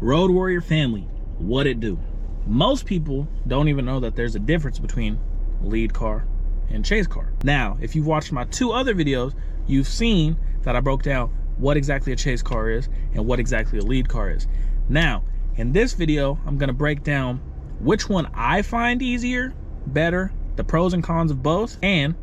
Road Warrior family, what it do? Most people don't even know that there's a difference between lead car and chase car. Now, if you've watched my 2 other videos, you've seen that I broke down what exactly a chase car is and what exactly a lead car is. Now, in this video, I'm gonna break down which one I find easier, better, the pros and cons of both, and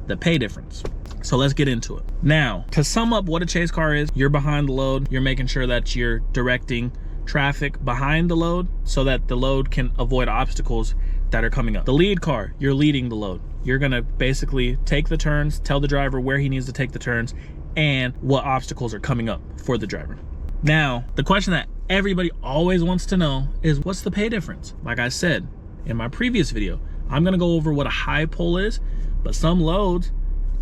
the pay difference. So let's get into it. Now, to sum up what a chase car is, you're behind the load. You're making sure that you're directing traffic behind the load so that the load can avoid obstacles that are coming up. The lead car, you're leading the load. You're gonna basically take the turns, tell the driver where he needs to take the turns and what obstacles are coming up for the driver. Now, the question that everybody always wants to know is, what's the pay difference? Like I said in my previous video, I'm gonna go over what a high pole is, but some loads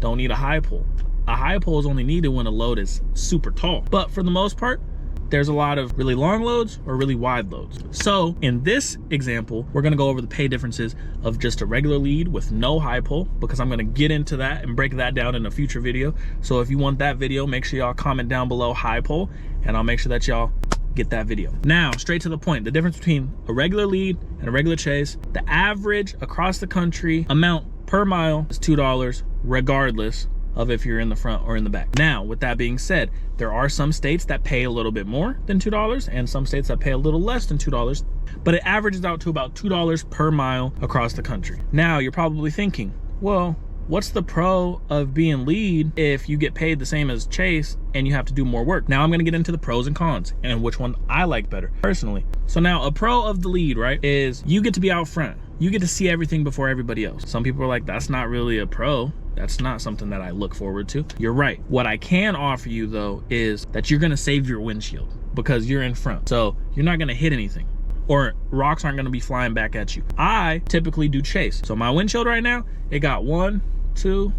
don't need a high pole. A high pole is only needed when a load is super tall. But for the most part, there's a lot of really long loads or really wide loads. So in this example, we're gonna go over the pay differences of just a regular lead with no high pole, because I'm gonna get into that and break that down in a future video. So if you want that video, make sure y'all comment down below high pole, and I'll make sure that y'all get that video. Now, straight to the point, the difference between a regular lead and a regular chase, the average across the country amount per mile is $2, regardless of if you're in the front or in the back. Now, with that being said, there are some states that pay a little bit more than $2 and some states that pay a little less than $2, but it averages out to about $2 per mile across the country. Now, you're probably thinking, well, what's the pro of being lead if you get paid the same as chase and you have to do more work? Now I'm gonna get into the pros and cons and which one I like better personally. So now a pro of the lead, right, is you get to be out front. You get to see everything before everybody else. Some people are like, that's not really a pro. That's not something that I look forward to. You're right. What I can offer you though is that you're gonna save your windshield because you're in front. So you're not gonna hit anything, or rocks aren't gonna be flying back at you. I typically do chase. So my windshield right now, it got 1, 2,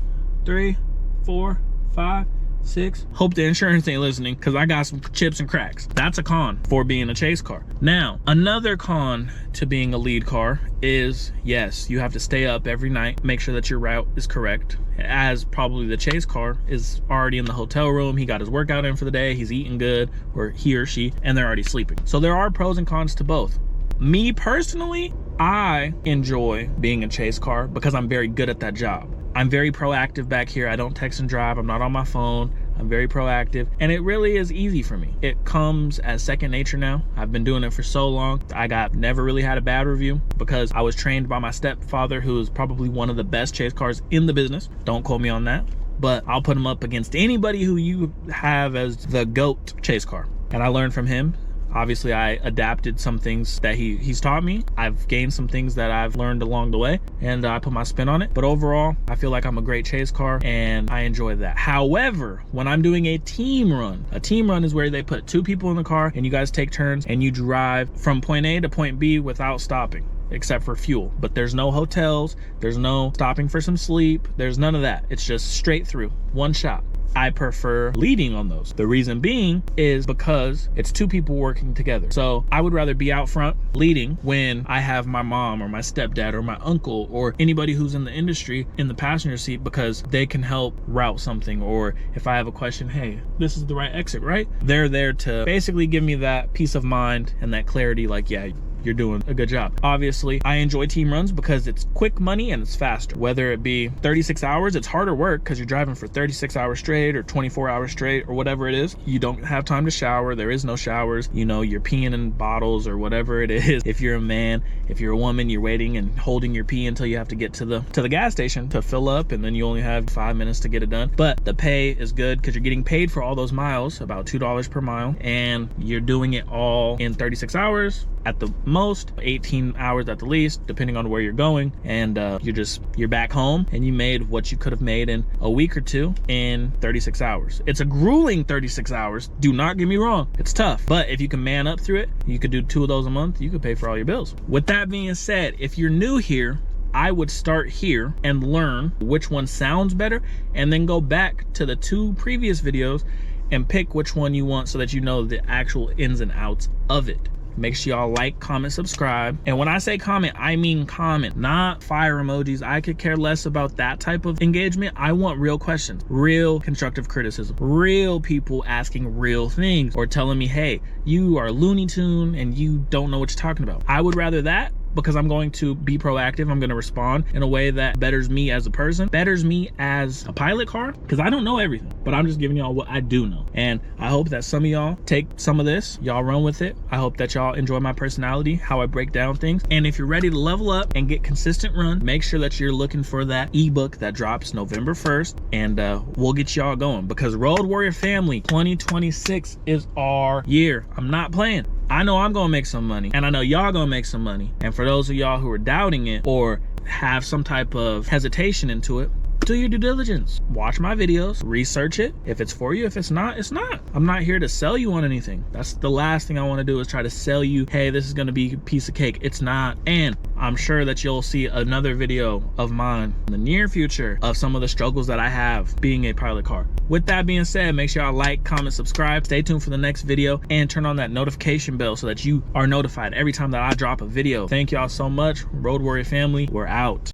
3, 4, 5, 6. Hope the insurance ain't listening, because I got some chips and cracks. That's a con for being a chase car. Now, another con to being a lead car is, yes, you have to stay up every night, make sure that your route is correct, as probably the chase car is already in the hotel room. He got his workout in for the day, he's eating good, or he or she, and they're already sleeping. So there are pros and cons to both. Me personally, I enjoy being a chase car because I'm very good at that job. I'm very proactive back here. I don't text and drive. I'm not on my phone. I'm very proactive, and it really is easy for me. It comes as second nature now. I've been doing it for so long. Never really had a bad review because I was trained by my stepfather, who is probably one of the best chase cars in the business. Don't quote me on that, but I'll put him up against anybody who you have as the GOAT chase car. And I learned from him. Obviously, I adapted some things that he's taught me. I've gained some things that I've learned along the way, and I put my spin on it. But overall, I feel like I'm a great chase car, and I enjoy that. However, when I'm doing a team run is where they put 2 people in the car, and you guys take turns, and you drive from point A to point B without stopping, except for fuel. But there's no hotels, there's no stopping for some sleep, there's none of that. It's just straight through, one shot. I prefer leading on those. The reason being is because it's 2 people working together. So I would rather be out front leading when I have my mom or my stepdad or my uncle or anybody who's in the industry in the passenger seat, because they can help route something. Or if I have a question, hey, this is the right exit, right? They're there to basically give me that peace of mind and that clarity, like, yeah, you're doing a good job. Obviously, I enjoy team runs because it's quick money and it's faster. Whether it be 36 hours, it's harder work because you're driving for 36 hours straight or 24 hours straight or whatever it is. You don't have time to shower. There is no showers. You know, you're peeing in bottles or whatever it is. If you're a man, if you're a woman, you're waiting and holding your pee until you have to get to the gas station to fill up, and then you only have 5 minutes to get it done. But the pay is good because you're getting paid for all those miles, about $2 per mile, and you're doing it all in 36 hours. At the most, 18 hours at the least, depending on where you're going, and you're back home, and you made what you could have made in a week or 2 in 36 hours. It's a grueling 36 hours, do not get me wrong, it's tough, but if you can man up through it, you could do 2 of those a month, you could pay for all your bills. With that being said, if you're new here, I would start here and learn which one sounds better, and then go back to the 2 previous videos and pick which one you want so that you know the actual ins and outs of it. Make sure y'all like, comment, subscribe. And when I say comment, I mean comment, not fire emojis. I could care less about that type of engagement. I want real questions, real constructive criticism, real people asking real things or telling me, hey, you are Looney Tune and you don't know what you're talking about. I would rather that, because I'm going to be proactive. I'm going to respond in a way that betters me as a person, betters me as a pilot car, because I don't know everything, but I'm just giving y'all what I do know. And I hope that some of y'all take some of this, y'all run with it. I hope that y'all enjoy my personality, how I break down things. And if you're ready to level up and get consistent run, make sure that you're looking for that ebook that drops November 1st, and we'll get y'all going, because Road Warrior family, 2026 is our year. I'm not playing. I know I'm gonna make some money, and I know y'all gonna make some money. And for those of y'all who are doubting it or have some type of hesitation into it, do your due diligence. Watch my videos, research it. If it's for you, if it's not, it's not. I'm not here to sell you on anything. That's the last thing I want to do, is try to sell you, hey, this is going to be a piece of cake. It's not. And I'm sure that you'll see another video of mine in the near future of some of the struggles that I have being a pilot car. With that being said, make sure y'all like, comment, subscribe, stay tuned for the next video, and turn on that notification bell so that you are notified every time that I drop a video. Thank y'all so much. Road Warrior family, we're out.